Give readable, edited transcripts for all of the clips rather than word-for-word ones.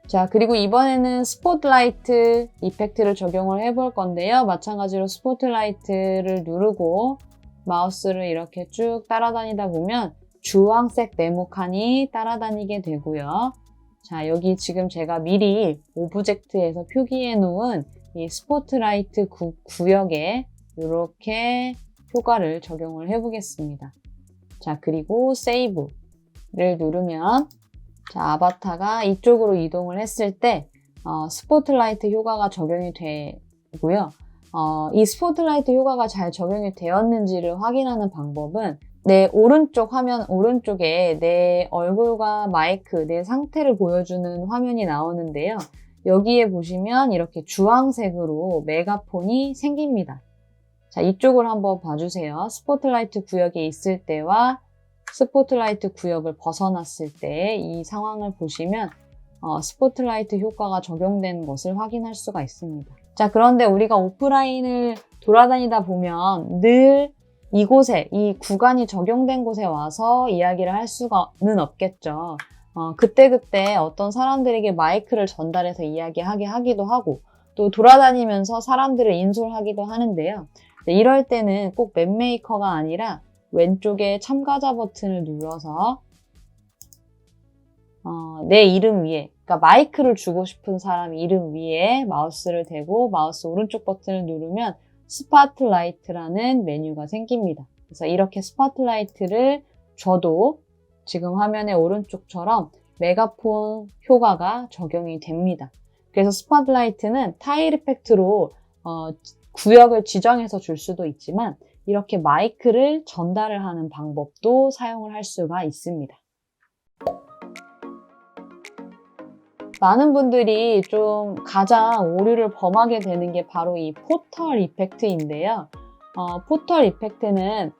자, 그리고 이번에는 스포트라이트 이펙트를 적용을 해볼 건데요. 마찬가지로 스포트라이트를 누르고 마우스를 이렇게 쭉 따라다니다 보면 주황색 네모칸이 따라다니게 되고요. 자, 여기 지금 제가 미리 오브젝트에서 표기해 놓은 이 스포트라이트 구역에 이렇게 효과를 적용을 해 보겠습니다. 자, 그리고 세이브를 누르면 자, 아바타가 이쪽으로 이동을 했을 때 스포트라이트 효과가 적용이 되고요. 이 스포트라이트 효과가 잘 적용이 되었는지를 확인하는 방법은 내 오른쪽 화면 오른쪽에 내 얼굴과 마이크, 내 상태를 보여주는 화면이 나오는데요. 여기에 보시면 이렇게 주황색으로 메가폰이 생깁니다. 자, 이쪽을 한번 봐주세요. 스포트라이트 구역에 있을 때와 스포트라이트 구역을 벗어났을 때 이 상황을 보시면 스포트라이트 효과가 적용된 것을 확인할 수가 있습니다. 자, 그런데 우리가 오프라인을 돌아다니다 보면 늘 이곳에, 이 구간이 적용된 곳에 와서 이야기를 할 수는 없겠죠. 그때그때 어떤 사람들에게 마이크를 전달해서 이야기하게 하기도 하고 또 돌아다니면서 사람들을 인솔하기도 하는데요. 이럴 때는 꼭 맵메이커가 아니라 왼쪽에 참가자 버튼을 눌러서 내 이름 위에, 그러니까 마이크를 주고 싶은 사람 이름 위에 마우스를 대고 마우스 오른쪽 버튼을 누르면 스팟라이트라는 메뉴가 생깁니다. 그래서 이렇게 스팟라이트를 줘도 지금 화면의 오른쪽처럼 메가폰 효과가 적용이 됩니다. 그래서 스팟라이트는 타일 이펙트로 구역을 지정해서 줄 수도 있지만 이렇게 마이크를 전달을 하는 방법도 사용을 할 수가 있습니다. 많은 분들이 좀 가장 오류를 범하게 되는 게 바로 이 포털 이펙트인데요. 포털 이펙트는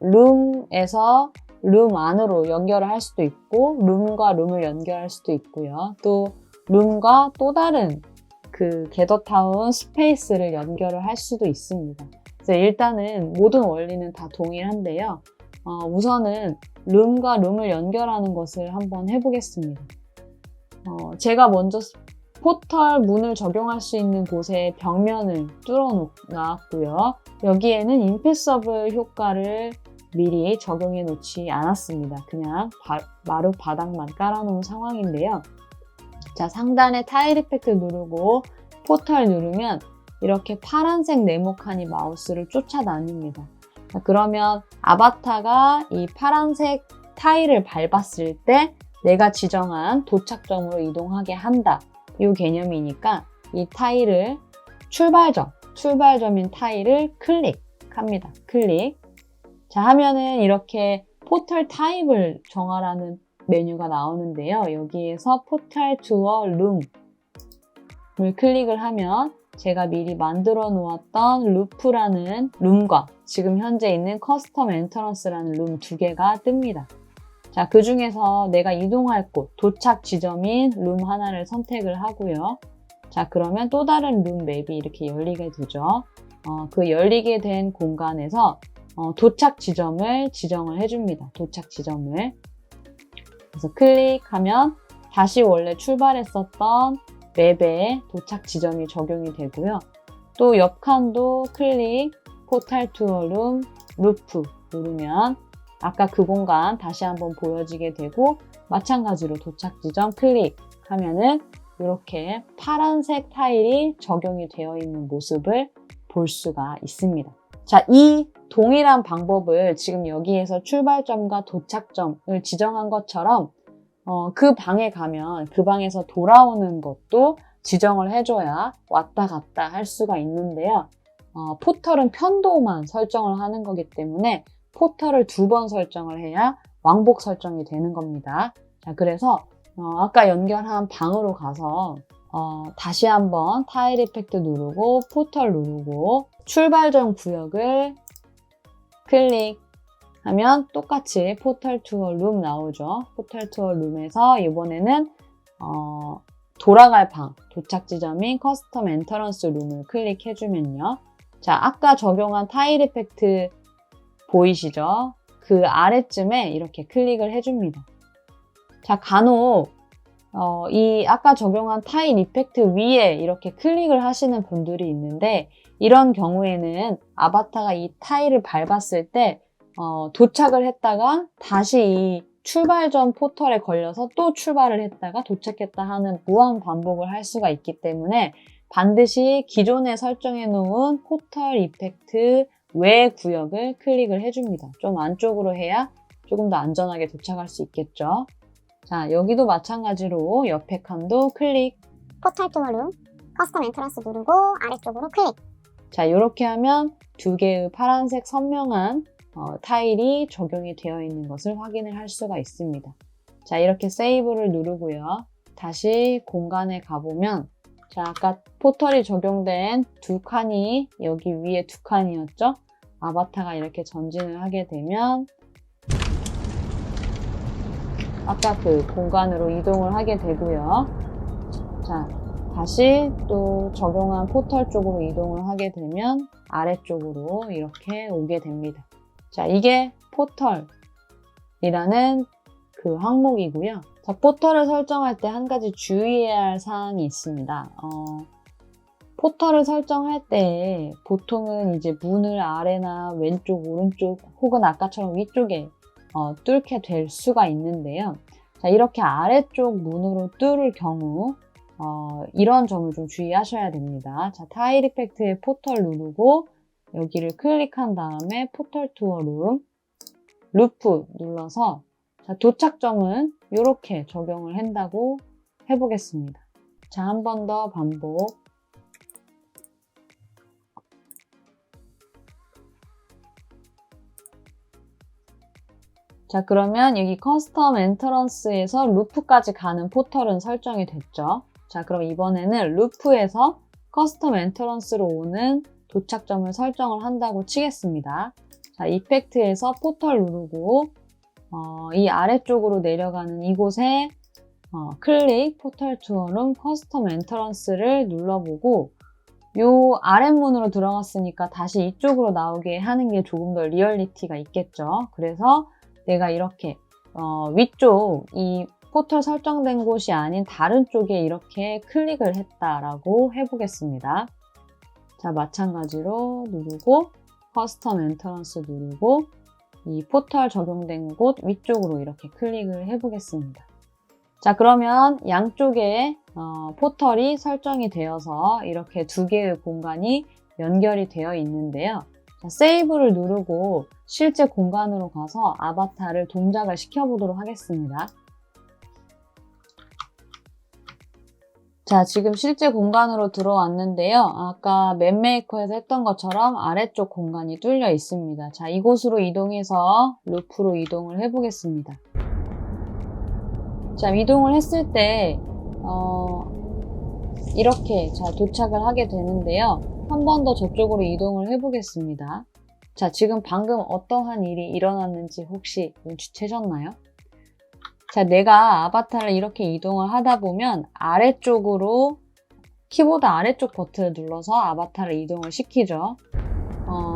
룸에서 룸 안으로 연결을 할 수도 있고 룸과 룸을 연결할 수도 있고요. 또 룸과 또 다른 그 게더타운 스페이스를 연결을 할 수도 있습니다. 그래서 일단은 모든 원리는 다 동일한데요. 우선은 룸과 룸을 연결하는 것을 한번 해보겠습니다. 제가 먼저 포털 문을 적용할 수 있는 곳에 벽면을 뚫어 놨고요. 여기에는 인패서블 효과를 미리 적용해 놓지 않았습니다. 그냥 마루 바닥만 깔아놓은 상황인데요. 자, 상단에 타일 이펙트 누르고 포털 누르면 이렇게 파란색 네모칸이 마우스를 쫓아다닙니다. 자, 그러면 아바타가 이 파란색 타일을 밟았을 때 내가 지정한 도착점으로 이동하게 한다. 이 개념이니까 이 타일을 출발점인 타일을 클릭합니다. 클릭. 자, 하면은 이렇게 포털 타입을 정하라는 메뉴가 나오는데요. 여기에서 포털 투어 룸을 클릭을 하면 제가 미리 만들어 놓았던 루프라는 룸과 지금 현재 있는 커스텀 엔터런스라는 룸 두 개가 뜹니다. 자, 그 중에서 내가 이동할 곳, 도착 지점인 룸 하나를 선택을 하고요. 자, 그러면 또 다른 룸 맵이 이렇게 열리게 되죠. 그 열리게 된 공간에서 도착 지점을 지정을 해줍니다. 도착 지점을. 그래서 클릭하면 다시 원래 출발했었던 맵의 도착 지점이 적용이 되고요. 또 옆 칸도 클릭, 포탈 투어 룸, 루프 누르면 아까 그 공간 다시 한번 보여지게 되고 마찬가지로 도착 지점 클릭하면은 이렇게 파란색 타일이 적용이 되어 있는 모습을 볼 수가 있습니다. 자, 이 동일한 방법을 지금 여기에서 출발점과 도착점을 지정한 것처럼 그 방에 가면 그 방에서 돌아오는 것도 지정을 해줘야 왔다 갔다 할 수가 있는데요. 포털은 편도만 설정을 하는 거기 때문에 포털을 2번 설정을 해야 왕복 설정이 되는 겁니다. 자, 그래서 아까 연결한 방으로 가서 다시 한번 타일 이펙트 누르고 포털 누르고 출발 전 구역을 클릭하면 똑같이 포털 투어 룸 나오죠. 포털 투어 룸에서 이번에는 돌아갈 방, 도착 지점인 커스텀 엔터런스 룸을 클릭해주면요. 자, 아까 적용한 타일 이펙트 보이시죠? 그 아래쯤에 이렇게 클릭을 해줍니다. 자, 간혹 이 아까 적용한 타일 이펙트 위에 이렇게 클릭을 하시는 분들이 있는데 이런 경우에는 아바타가 이 타일을 밟았을 때 도착을 했다가 다시 이 출발 전 포털에 걸려서 또 출발을 했다가 도착했다 하는 무한 반복을 할 수가 있기 때문에 반드시 기존에 설정해 놓은 포털 이펙트 외 구역을 클릭을 해줍니다. 좀 안쪽으로 해야 조금 더 안전하게 도착할 수 있겠죠. 자, 여기도 마찬가지로 옆에 칸도 클릭. 포털 투어룸, 커스텀 엔트런스 누르고 아래쪽으로 클릭. 자, 이렇게 하면 두 개의 파란색 선명한 타일이 적용이 되어 있는 것을 확인을 할 수가 있습니다. 자, 이렇게 세이브를 누르고요. 다시 공간에 가보면 자, 아까 포털이 적용된 두 칸이 여기 위에 두 칸이었죠? 아바타가 이렇게 전진을 하게 되면 아까 그 공간으로 이동을 하게 되고요. 자, 다시 또 적용한 포털 쪽으로 이동을 하게 되면 아래쪽으로 이렇게 오게 됩니다. 자, 이게 포털이라는 그 항목이고요. 자, 포털을 설정할 때 한 가지 주의해야 할 사항이 있습니다. 포털을 설정할 때 보통은 이제 문을 아래나 왼쪽, 오른쪽 혹은 아까처럼 위쪽에 뚫게 될 수가 있는데요. 자, 이렇게 아래쪽 문으로 뚫을 경우 이런 점을 좀 주의하셔야 됩니다. 자, 타일 이펙트의 포털 누르고 여기를 클릭한 다음에 포털 투어룸 루프 눌러서 자, 도착점은 이렇게 적용을 한다고 해보겠습니다. 자, 한 번 더 반복. 자, 그러면 여기 커스텀 엔터런스에서 루프까지 가는 포털은 설정이 됐죠. 자, 그럼 이번에는 루프에서 커스텀 엔터런스로 오는 도착점을 설정을 한다고 치겠습니다. 자, 이펙트에서 포털 누르고 이 아래쪽으로 내려가는 이곳에 클릭, 포털 투어룸, 커스텀 엔터런스를 눌러보고 요 아랫문으로 들어갔으니까 다시 이쪽으로 나오게 하는 게 조금 더 리얼리티가 있겠죠. 그래서 내가 이렇게 위쪽 이 포털 설정된 곳이 아닌 다른 쪽에 이렇게 클릭을 했다라고 해보겠습니다. 자, 마찬가지로 누르고 커스텀 엔터런스 누르고 이 포털 적용된 곳 위쪽으로 이렇게 클릭을 해보겠습니다. 자, 그러면 양쪽에 포털이 설정이 되어서 이렇게 두 개의 공간이 연결이 되어 있는데요. 자, 세이브를 누르고 실제 공간으로 가서 아바타를 동작을 시켜보도록 하겠습니다. 자, 지금 실제 공간으로 들어왔는데요. 아까 맵메이커에서 했던 것처럼 아래쪽 공간이 뚫려 있습니다. 자, 이곳으로 이동해서 루프로 이동을 해보겠습니다. 자, 이동을 했을 때 이렇게 자, 도착을 하게 되는데요. 한 번 더 저쪽으로 이동을 해보겠습니다. 자, 지금 방금 어떠한 일이 일어났는지 혹시 눈치채셨나요? 자, 내가 아바타를 이렇게 이동을 하다 보면 아래쪽으로 키보드 아래쪽 버튼을 눌러서 아바타를 이동을 시키죠.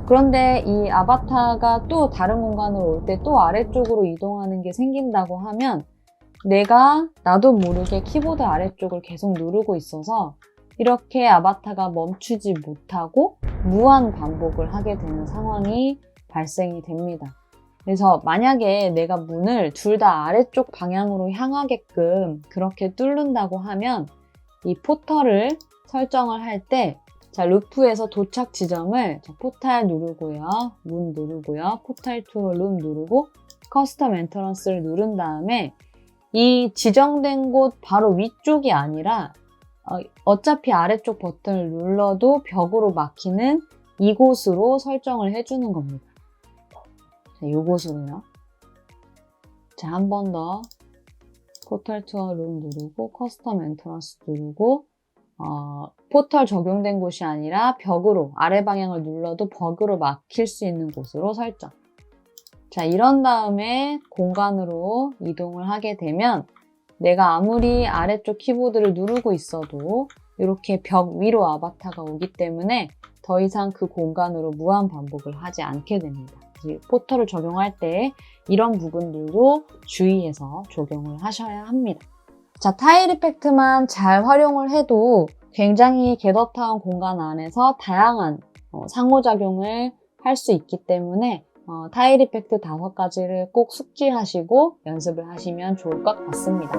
그런데 이 아바타가 또 다른 공간으로 올 때 또 아래쪽으로 이동하는 게 생긴다고 하면 내가 나도 모르게 키보드 아래쪽을 계속 누르고 있어서 이렇게 아바타가 멈추지 못하고 무한 반복을 하게 되는 상황이 발생이 됩니다. 그래서 만약에 내가 문을 둘 다 아래쪽 방향으로 향하게끔 그렇게 뚫는다고 하면 이 포털을 설정을 할 때 자, 루프에서 도착 지점을 자, 포탈 누르고요, 문 누르고요, 포탈 투어 룸 누르고 커스텀 엔터런스를 누른 다음에 이 지정된 곳 바로 위쪽이 아니라 어차피 아래쪽 버튼을 눌러도 벽으로 막히는 이곳으로 설정을 해주는 겁니다. 자, 요곳으로요. 자, 한 번 더 포털 투어 룸 누르고 커스텀 엔터런스 누르고 포털 적용된 곳이 아니라 벽으로 아래 방향을 눌러도 벽으로 막힐 수 있는 곳으로 설정. 자, 이런 다음에 공간으로 이동을 하게 되면 내가 아무리 아래쪽 키보드를 누르고 있어도 이렇게 벽 위로 아바타가 오기 때문에 더 이상 그 공간으로 무한 반복을 하지 않게 됩니다. 포털을 적용할 때 이런 부분들도 주의해서 적용을 하셔야 합니다. 자, 타일 이펙트만 잘 활용을 해도 굉장히 겟업타운 공간 안에서 다양한 상호작용을 할 수 있기 때문에 타일 이펙트 5가지를 꼭 숙지하시고 연습을 하시면 좋을 것 같습니다.